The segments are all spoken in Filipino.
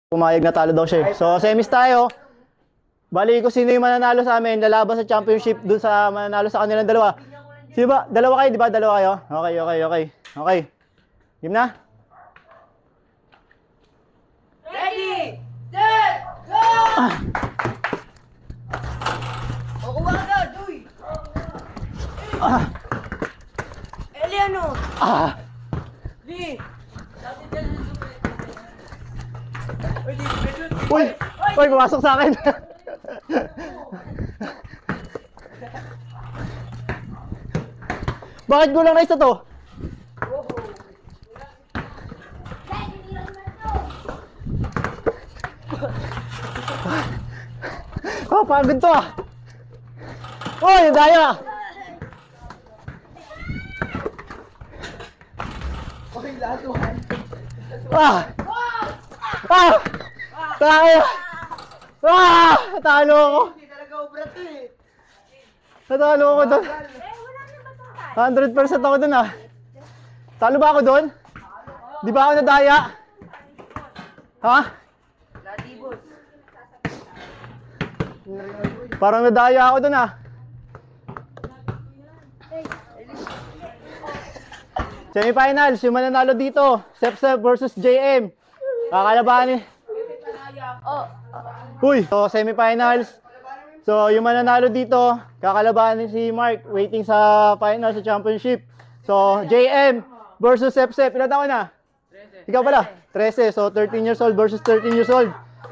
Pumayag na talo daw siya. So, semis tayo. Bali ko sino yung mananalo sa amin, lalaban sa championship dun sa mananalo sa kanilang dalawa. Sino ba? Dalawa kayo, di ba? Dalawa kayo? Okay. Game na? Ready, set, go! Kukuha ka, Duy! Eliano! Di! Uy! Pumasok sa akin! Bakit gulang na isa to? Pagod to ah! Uy! Daya! Tayo! Talo ako! Hindi talaga ubrat eh! Natalo ako doon. 100% ako doon ah. Talo ba ako doon? Di ba ako nadaya? Ha? Parang nadaya ako doon ah. Semifinals, yung mananalo dito, Sepsep versus JM. Kakalabanin. Uy, so semifinals. So yung mananalo dito, kakalabanin si Mark, waiting sa final sa championship. So JM versus Sepsep. Ilan taon na? 13. Ikaw pala? 13. So 13 years old versus 13 years old.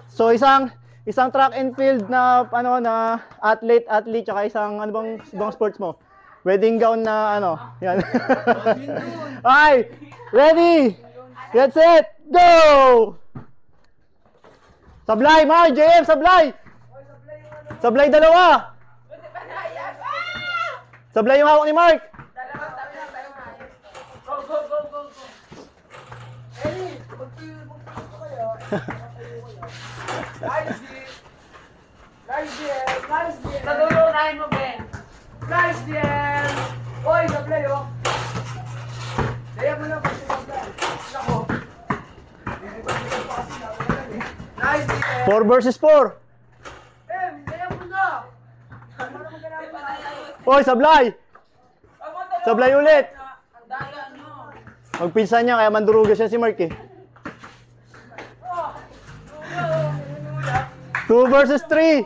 So isang track and field na na athlete tsaka isang bang sports mo? Wedding gown na yan. Ay, ready? Get set, go! Sablay, Mar, JM, sablay! Sablay dalawa! Sablay yung hawak ni Mark! Go! Eli, magpilo kayo. Nice, natulungan mo, Ben. Nice, Ben. Oy, sablay, oh. Daya mo lang kasi sablay. Nako. Nice, Ben. 4 versus 4. Daya mo na. Oy, sablay! Sablay ulit! Magpinsan niya, kaya manduruga siya si Mark eh. 2 versus 3.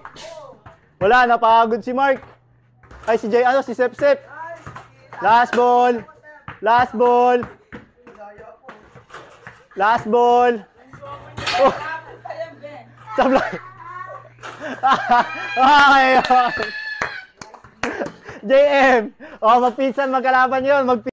Wala, napagod si Mark. Ay, si Sepsep. Last ball. Oh. Sablay. JM. Oh, magpinsan, magkalaban yun.